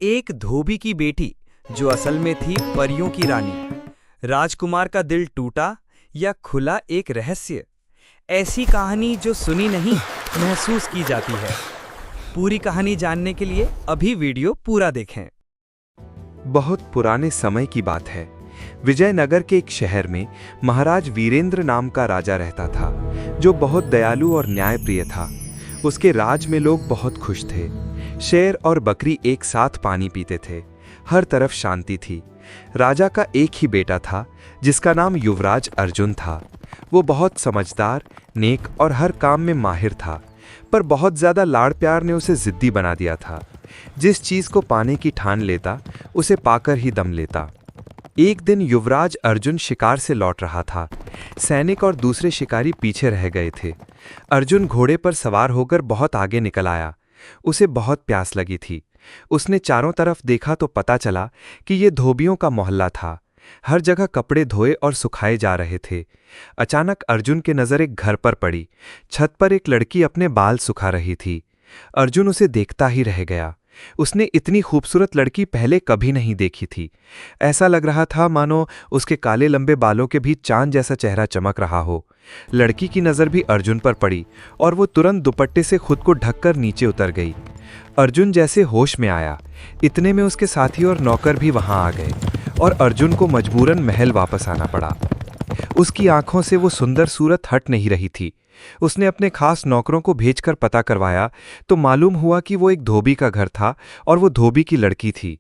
एक धोबी की बेटी जो असल में थी परियों की रानी। राजकुमार का दिल टूटा या खुला एक रहस्य। ऐसी कहानी जो सुनी नहीं, महसूस की जाती है। पूरी कहानी जानने के लिए अभी वीडियो पूरा देखें। बहुत पुराने समय की बात है। विजयनगर के एक शहर में महाराज वीरेंद्र नाम का राजा रहता था, जो बहुत दयालु और न्यायप्रिय था। उसके राज में लोग बहुत खुश थे। शेर और बकरी एक साथ पानी पीते थे। हर तरफ शांति थी। राजा का एक ही बेटा था, जिसका नाम युवराज अर्जुन था। वो बहुत समझदार, नेक और हर काम में माहिर था, पर बहुत ज्यादा लाड़ प्यार ने उसे जिद्दी बना दिया था। जिस चीज को पाने की ठान लेता, उसे पाकर ही दम लेता। एक दिन युवराज अर्जुन शिकार से लौट रहा था। सैनिक और दूसरे शिकारी पीछे रह गए थे। अर्जुन घोड़े पर सवार होकर बहुत आगे निकल आया। उसे बहुत प्यास लगी थी। उसने चारों तरफ देखा तो पता चला कि ये धोबियों का मोहल्ला था। हर जगह कपड़े धोए और सुखाए जा रहे थे। अचानक अर्जुन की नज़र एक घर पर पड़ी। छत पर एक लड़की अपने बाल सुखा रही थी। अर्जुन उसे देखता ही रह गया। उसने इतनी खूबसूरत लड़की पहले कभी नहीं देखी थी। ऐसा लग रहा था मानो उसके काले लंबे बालों के बीच चांद जैसा चेहरा चमक रहा हो। लड़की की नज़र भी अर्जुन पर पड़ी और वो तुरंत दुपट्टे से खुद को ढककर नीचे उतर गई। अर्जुन जैसे होश में आया, इतने में उसके साथी और नौकर भी वहां आ गए और अर्जुन को मजबूरन महल वापस आना पड़ा। उसकी आंखों से वो सुंदर सूरत हट नहीं रही थी। उसने अपने खास नौकरों को भेजकर पता करवाया तो मालूम हुआ कि वो एक धोबी का घर था और वो धोबी की लड़की थी।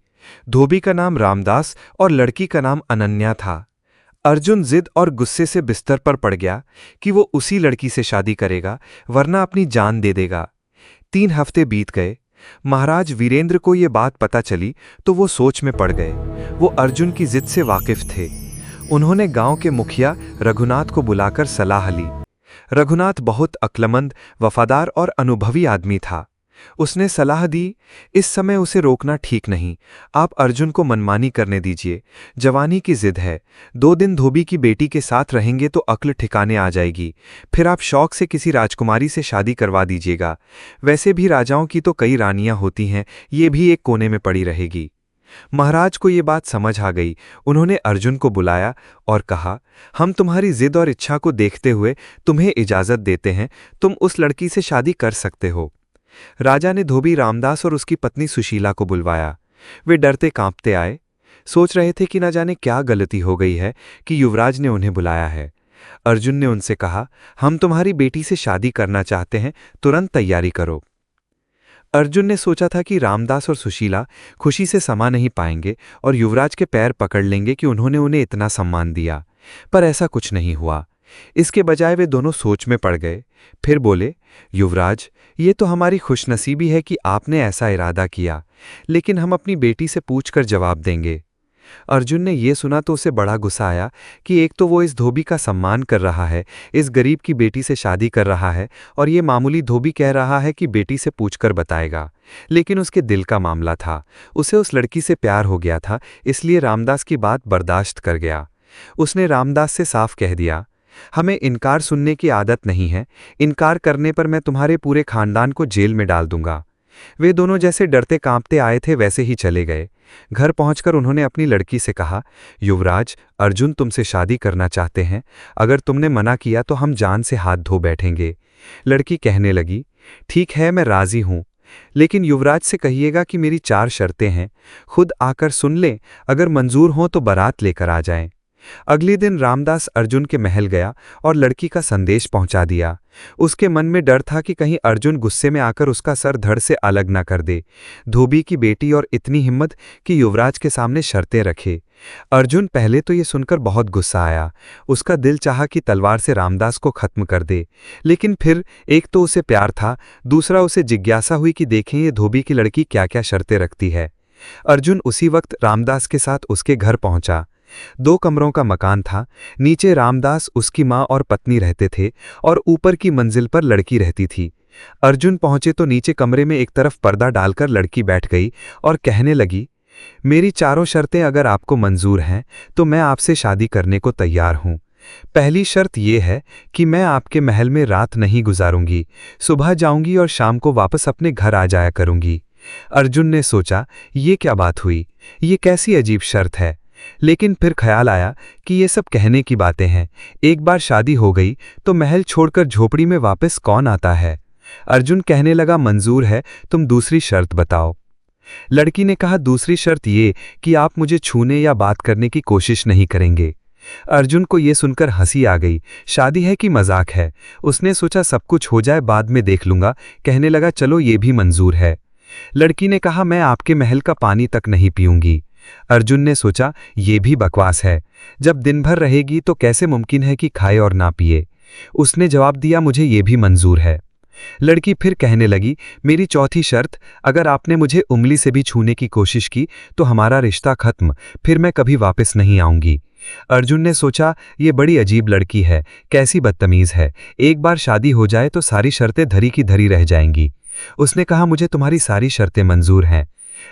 धोबी का नाम रामदास और लड़की का नाम अनन्या था। अर्जुन जिद और गुस्से से बिस्तर पर पड़ गया कि वो उसी लड़की से शादी करेगा, वरना अपनी जान दे देगा। 3 हफ्ते बीत गए। महाराज वीरेंद्र को ये बात पता चली तो वो सोच में पड़ गए। वो अर्जुन की जिद से वाकिफ थे। उन्होंने गांव के मुखिया रघुनाथ को बुलाकर सलाह ली। रघुनाथ बहुत अक्लमंद, वफादार और अनुभवी आदमी था। उसने सलाह दी, इस समय उसे रोकना ठीक नहीं। आप अर्जुन को मनमानी करने दीजिए। जवानी की जिद है। 2 दिन धोबी की बेटी के साथ रहेंगे तो अक्ल ठिकाने आ जाएगी। फिर आप शौक से किसी राजकुमारी से शादी करवा दीजिएगा। वैसे भी राजाओं की तो कई रानियां होती हैं, ये भी एक कोने में पड़ी रहेगी। महाराज को ये बात समझ आ गई। उन्होंने अर्जुन को बुलाया और कहा, हम तुम्हारी जिद और इच्छा को देखते हुए तुम्हें इजाजत देते हैं। तुम उस लड़की से शादी कर सकते हो। राजा ने धोबी रामदास और उसकी पत्नी सुशीला को बुलवाया। वे डरते कांपते आए। सोच रहे थे कि न जाने क्या गलती हो गई है कि युवराज ने उन्हें बुलाया है। अर्जुन ने उनसे कहा, हम तुम्हारी बेटी से शादी करना चाहते हैं, तुरंत तैयारी करो। अर्जुन ने सोचा था कि रामदास और सुशीला खुशी से समा नहीं पाएंगे और युवराज के पैर पकड़ लेंगे कि उन्होंने उन्हें इतना सम्मान दिया, पर ऐसा कुछ नहीं हुआ। इसके बजाय वे दोनों सोच में पड़ गए। फिर बोले, युवराज, ये तो हमारी खुशनसीबी है कि आपने ऐसा इरादा किया, लेकिन हम अपनी बेटी से पूछकर जवाब देंगे। अर्जुन ने यह सुना तो उसे बड़ा गुस्सा आया कि एक तो वो इस धोबी का सम्मान कर रहा है, इस गरीब की बेटी से शादी कर रहा है, और ये मामूली धोबी कह रहा है कि बेटी से पूछकर बताएगा। लेकिन उसके दिल का मामला था। उसे उस लड़की से प्यार हो गया था, इसलिए रामदास की बात बर्दाश्त कर गया। उसने रामदास से साफ कह दिया, हमें इनकार सुनने की आदत नहीं है। इनकार करने पर मैं तुम्हारे पूरे खानदान को जेल में डाल दूंगा। वे दोनों जैसे डरते कांपते आए थे वैसे ही चले गए। घर पहुंचकर उन्होंने अपनी लड़की से कहा, युवराज, अर्जुन तुमसे शादी करना चाहते हैं। अगर तुमने मना किया तो हम जान से हाथ धो बैठेंगे। लड़की कहने लगी, ठीक है, मैं राजी हूं, लेकिन युवराज से कहिएगा कि मेरी 4 शर्तें हैं। खुद आकर सुन लें, अगर मंजूर हों तो बारात लेकर आ जाएं। अगले दिन रामदास अर्जुन के महल गया और लड़की का संदेश पहुंचा दिया। उसके मन में डर था कि कहीं अर्जुन गुस्से में आकर उसका सर धड़ से अलग न कर दे। धोबी की बेटी और इतनी हिम्मत कि युवराज के सामने शर्तें रखे। अर्जुन पहले तो ये सुनकर बहुत गुस्सा आया। उसका दिल चाहा कि तलवार से रामदास को खत्म कर दे, लेकिन फिर एक तो उसे प्यार था, दूसरा उसे जिज्ञासा हुई कि देखें ये धोबी की लड़की क्या क्या शर्तें रखती है। अर्जुन उसी वक्त रामदास के साथ उसके घर पहुंचा। 2 कमरों का मकान था। नीचे रामदास, उसकी माँ और पत्नी रहते थे और ऊपर की मंजिल पर लड़की रहती थी। अर्जुन पहुंचे तो नीचे कमरे में एक तरफ पर्दा डालकर लड़की बैठ गई और कहने लगी, मेरी 4 शर्तें अगर आपको मंजूर हैं तो मैं आपसे शादी करने को तैयार हूं। पहली शर्त यह है कि मैं आपके महल में रात नहीं गुजारूंगी, सुबह जाऊंगी और शाम को वापस अपने घर आ जाया करूंगी। अर्जुन ने सोचा, ये क्या बात हुई, ये कैसी अजीब शर्त है। लेकिन फिर ख्याल आया कि ये सब कहने की बातें हैं। एक बार शादी हो गई तो महल छोड़कर झोपड़ी में वापस कौन आता है। अर्जुन कहने लगा, मंजूर है, तुम दूसरी शर्त बताओ। लड़की ने कहा, दूसरी शर्त ये कि आप मुझे छूने या बात करने की कोशिश नहीं करेंगे। अर्जुन को यह सुनकर हंसी आ गई। शादी है कि मजाक है। उसने सोचा सब कुछ हो जाए बाद में देख लूंगा। कहने लगा, चलो ये भी मंजूर है। लड़की ने कहा, मैं आपके महल का पानी तक नहीं पीऊंगी। अर्जुन ने सोचा, ये भी बकवास है। जब दिन भर रहेगी तो कैसे मुमकिन है कि खाए और ना पिए। उसने जवाब दिया, मुझे ये भी मंजूर है। लड़की फिर कहने लगी, मेरी चौथी शर्त, अगर आपने मुझे उंगली से भी छूने की कोशिश की तो हमारा रिश्ता खत्म, फिर मैं कभी वापस नहीं आऊंगी। अर्जुन ने सोचा, ये बड़ी अजीब लड़की है, कैसी बदतमीज है। एक बार शादी हो जाए तो सारी शर्तें धरी की धरी रह जाएंगी। उसने कहा, मुझे तुम्हारी सारी शर्तें मंजूर हैं।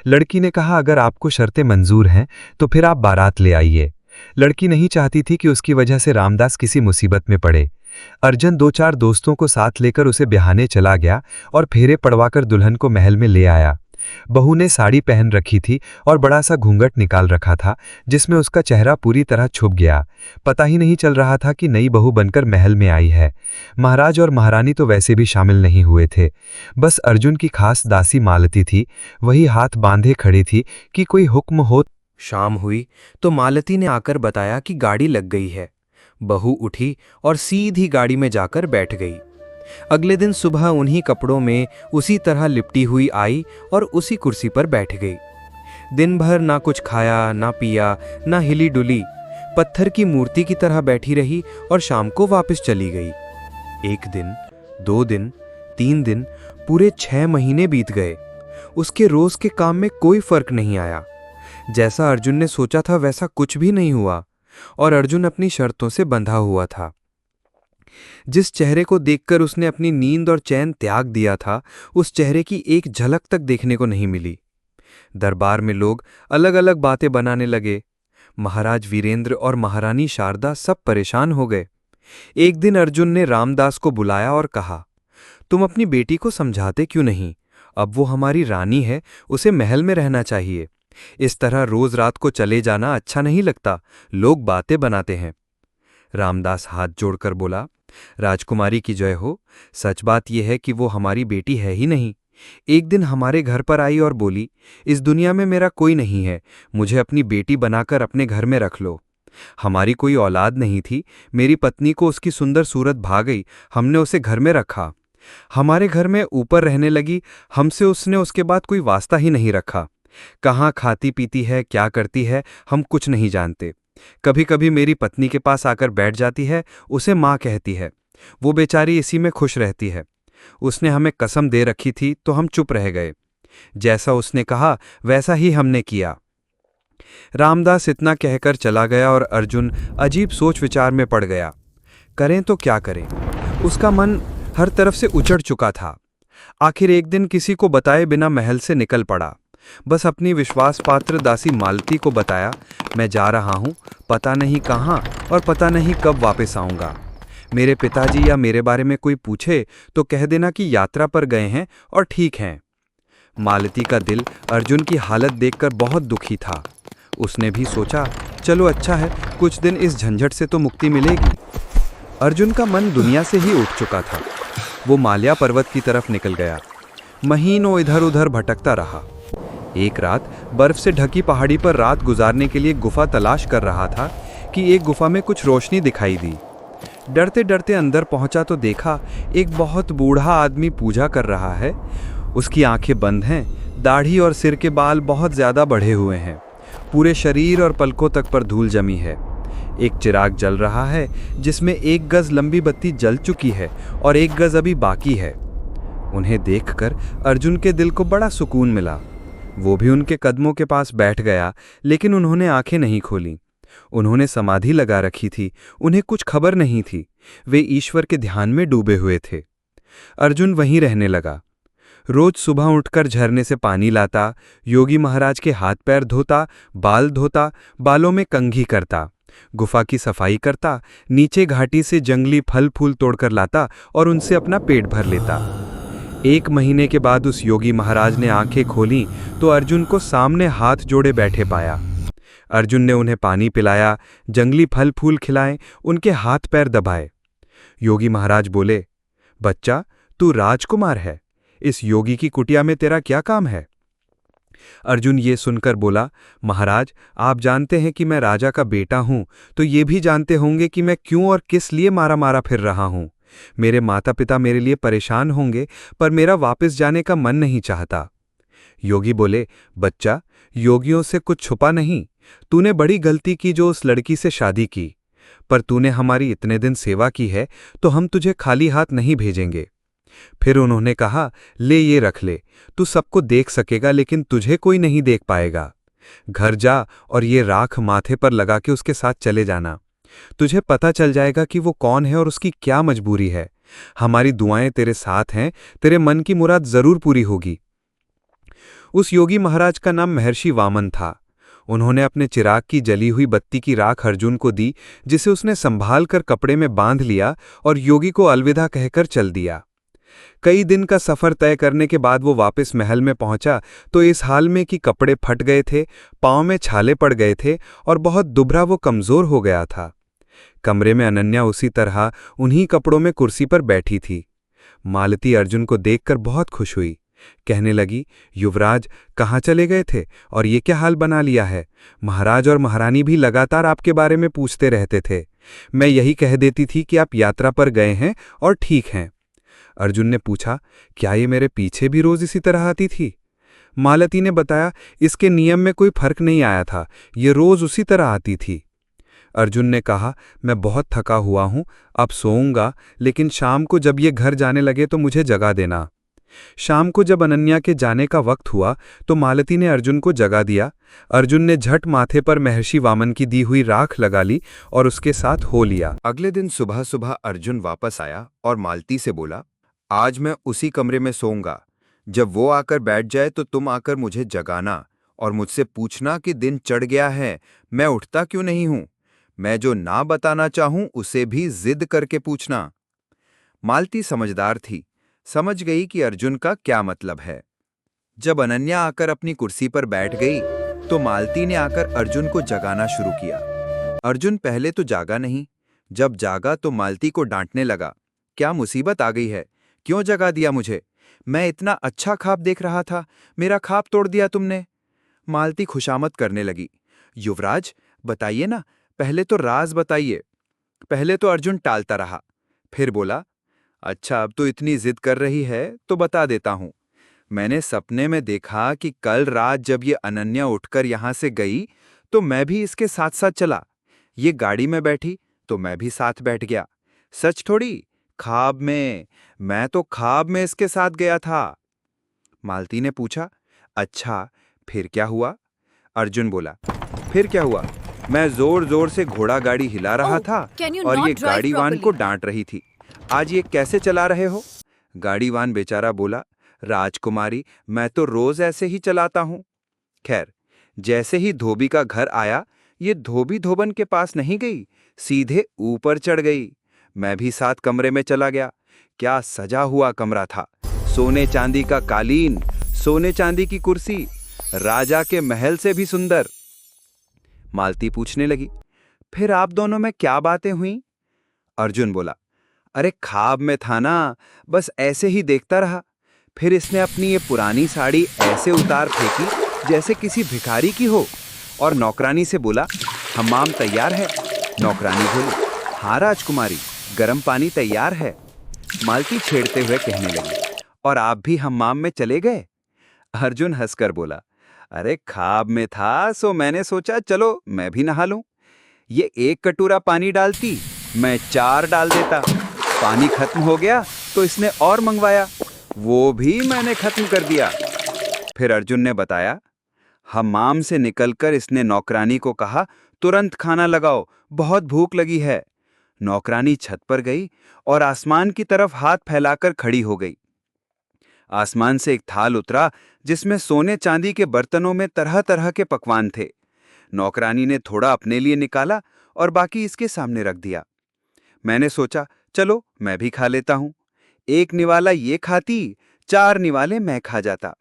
लड़की ने कहा, अगर आपको शर्तें मंजूर हैं तो फिर आप बारात ले आइए। लड़की नहीं चाहती थी कि उसकी वजह से रामदास किसी मुसीबत में पड़े। अर्जुन 2-4 दोस्तों को साथ लेकर उसे ब्याहने चला गया और फेरे पड़वाकर दुल्हन को महल में ले आया। बहू ने साड़ी पहन रखी थी और बड़ा सा घूंघट निकाल रखा था, जिसमें उसका चेहरा पूरी तरह छुप गया। पता ही नहीं चल रहा था कि नई बहू बनकर महल में आई है। महाराज और महारानी तो वैसे भी शामिल नहीं हुए थे। बस अर्जुन की खास दासी मालती थी, वही हाथ बांधे खड़ी थी कि कोई हुक्म हो। शाम हुई तो मालती ने आकर बताया कि गाड़ी लग गई है। बहू उठी और सीधी गाड़ी में जाकर बैठ गई। अगले दिन सुबह उन्हीं कपड़ों में उसी तरह लिपटी हुई आई और उसी कुर्सी पर बैठ गई। दिन भर ना कुछ खाया, ना पिया, ना हिली डुली, पत्थर की मूर्ति की तरह बैठी रही और शाम को वापस चली गई। 1 दिन, 2 दिन, 3 दिन, पूरे 6 महीने बीत गए। उसके रोज के काम में कोई फर्क नहीं आया। जैसा अर्जुन ने सोचा था वैसा कुछ भी नहीं हुआ और अर्जुन अपनी शर्तों से बंधा हुआ था। जिस चेहरे को देखकर उसने अपनी नींद और चैन त्याग दिया था, उस चेहरे की एक झलक तक देखने को नहीं मिली। दरबार में लोग अलग अलग बातें बनाने लगे। महाराज वीरेंद्र और महारानी शारदा सब परेशान हो गए। एक दिन अर्जुन ने रामदास को बुलाया और कहा, तुम अपनी बेटी को समझाते क्यों नहीं? अब वो हमारी रानी है, उसे महल में रहना चाहिए। इस तरह रोज रात को चले जाना अच्छा नहीं लगता, लोग बातें बनाते हैं। रामदास हाथ जोड़कर बोला, राजकुमारी की जय हो। सच बात यह है कि वो हमारी बेटी है ही नहीं। एक दिन हमारे घर पर आई और बोली, इस दुनिया में मेरा कोई नहीं है, मुझे अपनी बेटी बनाकर अपने घर में रख लो। हमारी कोई औलाद नहीं थी, मेरी पत्नी को उसकी सुंदर सूरत भा गई, हमने उसे घर में रखा। हमारे घर में ऊपर रहने लगी, हमसे उसने उसके बाद कोई वास्ता ही नहीं रखा। कहाँ खाती पीती है, क्या करती है, हम कुछ नहीं जानते। कभी कभी मेरी पत्नी के पास आकर बैठ जाती है, उसे माँ कहती है। वो बेचारी इसी में खुश रहती है। उसने हमें कसम दे रखी थी तो हम चुप रह गए। जैसा उसने कहा वैसा ही हमने किया। रामदास इतना कहकर चला गया और अर्जुन अजीब सोच विचार में पड़ गया। करें तो क्या करें? उसका मन हर तरफ से उचड़ चुका था। आखिर एक दिन किसी को बताए बिना महल से निकल पड़ा। बस अपनी विश्वास पात्र दासी मालती को बताया, मैं जा रहा हूँ, पता नहीं कहाँ और पता नहीं कब वापस आऊँगा। मेरे पिताजी या मेरे बारे में कोई पूछे तो कह देना कि यात्रा पर गए हैं और ठीक हैं। मालती का दिल अर्जुन की हालत देखकर बहुत दुखी था। उसने भी सोचा, चलो अच्छा है, कुछ दिन इस झंझट से तो मुक्ति मिलेगी। अर्जुन का मन दुनिया से ही उठ चुका था। वो माल्या पर्वत की तरफ निकल गया। महीनों इधर उधर भटकता रहा। एक रात बर्फ से ढकी पहाड़ी पर रात गुजारने के लिए गुफा तलाश कर रहा था कि एक गुफा में कुछ रोशनी दिखाई दी। डरते डरते अंदर पहुंचा तो देखा एक बहुत बूढ़ा आदमी पूजा कर रहा है। उसकी आंखें बंद हैं, दाढ़ी और सिर के बाल बहुत ज़्यादा बढ़े हुए हैं। पूरे शरीर और पलकों तक पर धूल जमी है। एक चिराग जल रहा है जिसमें 1 गज लंबी बत्ती जल चुकी है और 1 गज अभी बाकी है। उन्हें देखकर अर्जुन के दिल को बड़ा सुकून मिला। वो भी उनके कदमों के पास बैठ गया, लेकिन उन्होंने आंखें नहीं खोली। उन्होंने समाधि लगा रखी थी, उन्हें कुछ खबर नहीं थी। वे ईश्वर के ध्यान में डूबे हुए थे। अर्जुन वहीं रहने लगा। रोज सुबह उठकर झरने से पानी लाता, योगी महाराज के हाथ पैर धोता, बाल धोता, बालों में कंघी करता, गुफा की सफाई करता, नीचे घाटी से जंगली फल फूल तोड़कर लाता और उनसे अपना पेट भर लेता। 1 महीने के बाद उस योगी महाराज ने आंखें खोलीं तो अर्जुन को सामने हाथ जोड़े बैठे पाया। अर्जुन ने उन्हें पानी पिलाया, जंगली फल फूल खिलाए, उनके हाथ पैर दबाए। योगी महाराज बोले, बच्चा, तू राजकुमार है, इस योगी की कुटिया में तेरा क्या काम है? अर्जुन ये सुनकर बोला, महाराज, आप जानते हैं कि मैं राजा का बेटा हूं, तो ये भी जानते होंगे कि मैं क्यों और किस लिए मारा मारा फिर रहा हूं। मेरे माता पिता मेरे लिए परेशान होंगे, पर मेरा वापस जाने का मन नहीं चाहता। योगी बोले, बच्चा, योगियों से कुछ छुपा नहीं। तूने बड़ी गलती की जो उस लड़की से शादी की, पर तूने हमारी इतने दिन सेवा की है तो हम तुझे खाली हाथ नहीं भेजेंगे। फिर उन्होंने कहा, ले ये रख ले, तू सबको देख सकेगा लेकिन तुझे कोई नहीं देख पाएगा। घर जा और ये राख माथे पर लगा के उसके साथ चले जाना। तुझे पता चल जाएगा कि वो कौन है और उसकी क्या मजबूरी है। हमारी दुआएं तेरे साथ हैं, तेरे मन की मुराद जरूर पूरी होगी। उस योगी महाराज का नाम महर्षि वामन था। उन्होंने अपने चिराग की जली हुई बत्ती की राख अर्जुन को दी, जिसे उसने संभाल कर कपड़े में बांध लिया और योगी को अलविदा कहकर चल दिया। कई दिन का सफर तय करने के बाद वो वापस महल में पहुंचा तो इस हाल में कि कपड़े फट गए थे, पांव में छाले पड़ गए थे और बहुत दुबरा वो कमजोर हो गया था। कमरे में अनन्या उसी तरह उन्हीं कपड़ों में कुर्सी पर बैठी थी। मालती अर्जुन को देखकर बहुत खुश हुई। कहने लगी, युवराज, कहाँ चले गए थे और ये क्या हाल बना लिया है? महाराज और महारानी भी लगातार आपके बारे में पूछते रहते थे। मैं यही कह देती थी कि आप यात्रा पर गए हैं और ठीक हैं। अर्जुन ने पूछा, क्या ये मेरे पीछे भी रोज इसी तरह आती थी? मालती ने बताया, इसके नियम में कोई फर्क नहीं आया था, ये रोज उसी तरह आती थी। अर्जुन ने कहा, मैं बहुत थका हुआ हूं, अब सोऊंगा, लेकिन शाम को जब ये घर जाने लगे तो मुझे जगा देना। शाम को जब अनन्या के जाने का वक्त हुआ तो मालती ने अर्जुन को जगा दिया। अर्जुन ने झट माथे पर महर्षि वामन की दी हुई राख लगा ली और उसके साथ हो लिया। अगले दिन सुबह सुबह अर्जुन वापस आया और मालती से बोला, आज मैं उसी कमरे में सोऊंगा। जब वो आकर बैठ जाए तो तुम आकर मुझे जगाना और मुझसे पूछना कि दिन चढ़ गया है, मैं उठता क्यों नहीं हूं। मैं जो ना बताना चाहूं उसे भी जिद करके पूछना। मालती समझदार थी, समझ गई कि अर्जुन का क्या मतलब है। जब अनन्या आकर अपनी कुर्सी पर बैठ गई तो मालती ने आकर अर्जुन को जगाना शुरू किया। अर्जुन पहले तो जागा नहीं, जब जागा तो मालती को डांटने लगा, क्या मुसीबत आ गई है, क्यों जगा दिया मुझे? मैं इतना अच्छा ख्वाब देख रहा था, मेरा ख्वाब तोड़ दिया तुमने। मालती खुशामद करने लगी, युवराज, बताइए ना, पहले तो राज बताइए। पहले तो अर्जुन टालता रहा, फिर बोला, अच्छा, अब तो इतनी जिद कर रही है तो बता देता हूं। मैंने सपने में देखा कि कल रात जब ये अनन्या उठकर यहां से गई तो मैं भी इसके साथ साथ चला। ये गाड़ी में बैठी तो मैं भी साथ बैठ गया। सच थोड़ी, ख्वाब में। मैं तो ख्वाब में इसके साथ गया था। मालती ने पूछा, अच्छा, फिर क्या हुआ? अर्जुन बोला, फिर क्या हुआ? मैं जोर जोर से घोड़ा गाड़ी हिला रहा था और ये गाड़ीवान को डांट रही थी, आज ये कैसे चला रहे हो? गाड़ीवान बेचारा बोला, राजकुमारी, मैं तो रोज ऐसे ही चलाता हूं। खैर, जैसे ही धोबी का घर आया, ये धोबी धोबन के पास नहीं गई, सीधे ऊपर चढ़ गई। मैं भी साथ कमरे में चला गया। क्या सजा हुआ कमरा था, सोने चांदी का कालीन, सोने चांदी की कुर्सी, राजा के महल से भी सुंदर। मालती पूछने लगी, फिर आप दोनों में क्या बातें हुई? अर्जुन बोला, अरे ख्वाब में था ना, बस ऐसे ही देखता रहा। फिर इसने अपनी ये पुरानी साड़ी ऐसे उतार फेंकी जैसे किसी भिखारी की हो और नौकरानी से बोला, हमाम तैयार है? नौकरानी बोली, हाँ राजकुमारी, गर्म पानी तैयार है। मालती छेड़ते हुए कहने लगी, और आप भी हमाम में चले गए? अर्जुन हंसकर बोला, अरे ख्वाब में था सो मैंने सोचा चलो मैं भी नहा लूं। ये 1 कटोरा पानी डालती, मैं 4 डाल देता। पानी खत्म हो गया तो इसने और मंगवाया, वो भी मैंने खत्म कर दिया। फिर अर्जुन ने बताया, हमाम से निकलकर इसने नौकरानी को कहा, तुरंत खाना लगाओ, बहुत भूख लगी है। नौकरानी छत पर गई और आसमान की तरफ हाथ फैलाकर खड़ी हो गई। आसमान से एक थाल उतरा जिसमें सोने चांदी के बर्तनों में तरह तरह के पकवान थे। नौकरानी ने थोड़ा अपने लिए निकाला और बाकी इसके सामने रख दिया। मैंने सोचा, चलो मैं भी खा लेता हूं। एक निवाला ये खाती, 4 निवाले मैं खा जाता।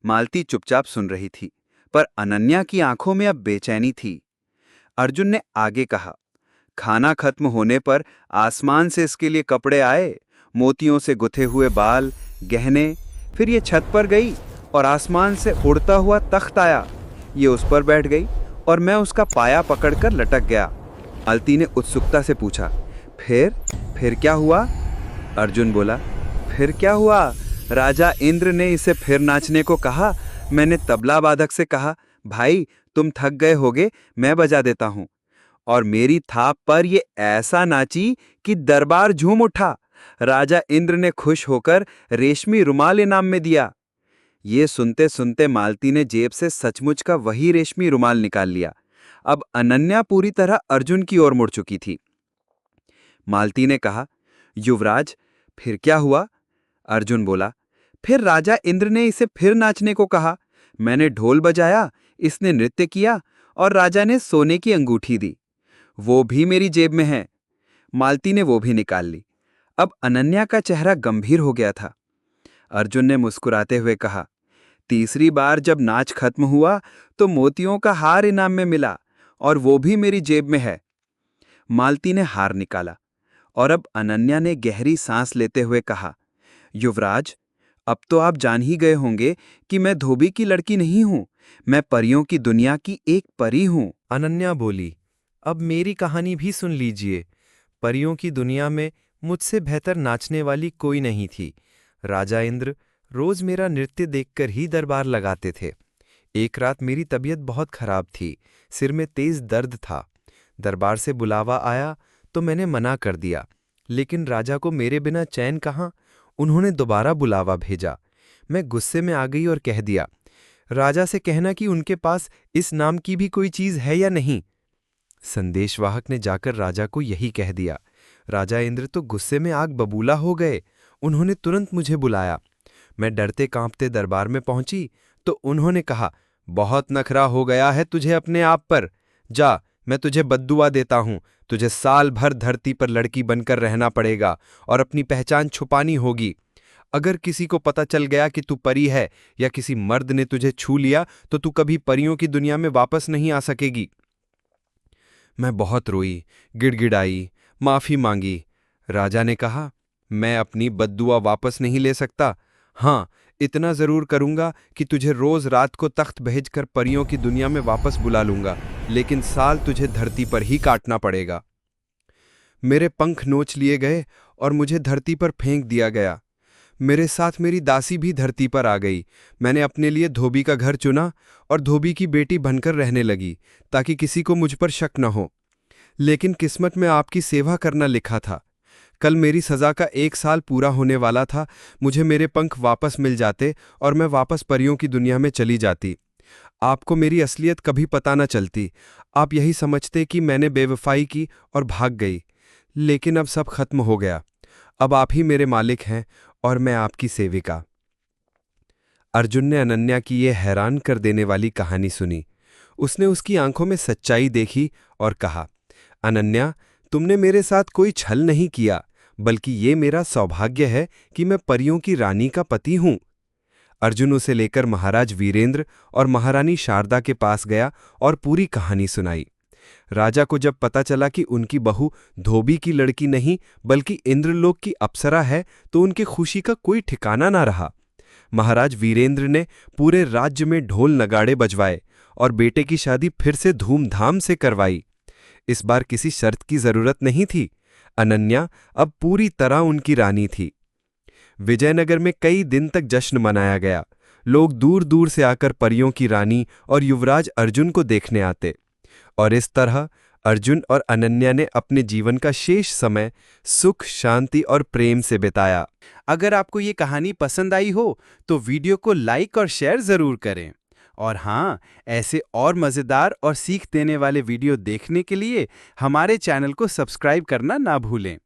मालती चुपचाप सुन रही थी, पर अनन्या की आंखों में अब बेचैनी थी। अर्जुन ने आगे कहा, खाना खत्म होने पर आसमान से इसके लिए कपड़े आए, मोतियों से गुथे हुए बाल, गहने। फिर ये छत पर गई और आसमान से उड़ता हुआ तख्त आया। ये उस पर बैठ गई और मैं उसका पाया पकड़कर लटक गया। मालती ने उत्सुकता से पूछा, फिर क्या हुआ? अर्जुन बोला, फिर क्या हुआ? राजा इंद्र ने इसे फिर नाचने को कहा। मैंने तबला वादक से कहा, भाई तुम थक गए होगे, मैं बजा देता हूं। और मेरी थाप पर ये ऐसा नाची कि दरबार झूम उठा। राजा इंद्र ने खुश होकर रेशमी रुमाल इनाम में दिया। ये सुनते सुनते मालती ने जेब से सचमुच का वही रेशमी रुमाल निकाल लिया। अब अनन्या पूरी तरह अर्जुन की ओर मुड़ चुकी थी। मालती ने कहा, युवराज फिर क्या हुआ? अर्जुन बोला, फिर राजा इंद्र ने इसे फिर नाचने को कहा। मैंने ढोल बजाया, इसने नृत्य किया और राजा ने सोने की अंगूठी दी। वो भी मेरी जेब में है। मालती ने वो भी निकाल ली। अब अनन्या का चेहरा गंभीर हो गया था। अर्जुन ने मुस्कुराते हुए कहा, तीसरी बार जब नाच खत्म हुआ तो मोतियों का हार इनाम में मिला और वो भी मेरी जेब में है। मालती ने हार निकाला और अब अनन्या ने गहरी सांस लेते हुए कहा, युवराज अब तो आप जान ही गए होंगे कि मैं धोबी की लड़की नहीं हूं, मैं परियों की दुनिया की एक परी हूं। अनन्या बोली, अब मेरी कहानी भी सुन लीजिए। परियों की दुनिया में मुझसे बेहतर नाचने वाली कोई नहीं थी। राजा इंद्र रोज मेरा नृत्य देखकर ही दरबार लगाते थे। एक रात मेरी तबीयत बहुत खराब थी, सिर में तेज दर्द था। दरबार से बुलावा आया तो मैंने मना कर दिया, लेकिन राजा को मेरे बिना चैन कहाँ। उन्होंने दोबारा बुलावा भेजा। मैं गुस्से में आ गई और कह दिया, राजा से कहना कि उनके पास इस नाम की भी कोई चीज है या नहीं। संदेशवाहक ने जाकर राजा को यही कह दिया। राजा इंद्र तो गुस्से में आग बबूला हो गए। उन्होंने तुरंत मुझे बुलाया। मैं डरते कांपते दरबार में पहुंची तो उन्होंने कहा, बहुत नखरा हो गया है तुझे अपने आप पर। जा, मैं तुझे बद्दुआ देता हूं। तुझे साल भर धरती पर लड़की बनकर रहना पड़ेगा और अपनी पहचान छुपानी होगी। अगर किसी को पता चल गया कि तू परी है या किसी मर्द ने तुझे छू लिया तो तू कभी परियों की दुनिया में वापस नहीं आ सकेगी। मैं बहुत रोई, गिड़गिड़ाई, माफी मांगी। राजा ने कहा, मैं अपनी बद्दुआ वापस नहीं ले सकता। हाँ, इतना जरूर करूंगा कि तुझे रोज रात को तख्त भेजकर परियों की दुनिया में वापस बुला लूंगा, लेकिन साल तुझे धरती पर ही काटना पड़ेगा। मेरे पंख नोच लिए गए और मुझे धरती पर फेंक दिया गया। मेरे साथ मेरी दासी भी धरती पर आ गई। मैंने अपने लिए धोबी का घर चुना और धोबी की बेटी बनकर रहने लगी, ताकि किसी को मुझ पर शक न हो। लेकिन किस्मत में आपकी सेवा करना लिखा था। कल मेरी सजा का 1 साल पूरा होने वाला था। मुझे मेरे पंख वापस मिल जाते और मैं वापस परियों की दुनिया में चली जाती। आपको मेरी असलियत कभी पता न चलती। आप यही समझते कि मैंने बेवफाई की और भाग गई। लेकिन अब सब खत्म हो गया। अब आप ही मेरे मालिक हैं और मैं आपकी सेविका। अर्जुन ने अनन्या की ये हैरान कर देने वाली कहानी सुनी। उसने उसकी आंखों में सच्चाई देखी और कहा, अनन्या, तुमने मेरे साथ कोई छल नहीं किया, बल्कि ये मेरा सौभाग्य है कि मैं परियों की रानी का पति हूं। अर्जुन उसे लेकर महाराज वीरेंद्र और महारानी शारदा के पास गया और पूरी कहानी सुनाई। राजा को जब पता चला कि उनकी बहू धोबी की लड़की नहीं बल्कि इंद्रलोक की अप्सरा है तो उनकी खुशी का कोई ठिकाना ना रहा। महाराज वीरेंद्र ने पूरे राज्य में ढोल नगाड़े बजवाए और बेटे की शादी फिर से धूमधाम से करवाई। इस बार किसी शर्त की जरूरत नहीं थी। अनन्या अब पूरी तरह उनकी रानी थी। विजयनगर में कई दिन तक जश्न मनाया गया। लोग दूर दूर से आकर परियों की रानी और युवराज अर्जुन को देखने आते। और इस तरह अर्जुन और अनन्या ने अपने जीवन का शेष समय सुख, शांति और प्रेम से बिताया। अगर आपको ये कहानी पसंद आई हो तो वीडियो को लाइक और शेयर जरूर करें। और हाँ, ऐसे और मज़ेदार और सीख देने वाले वीडियो देखने के लिए हमारे चैनल को सब्सक्राइब करना ना भूलें।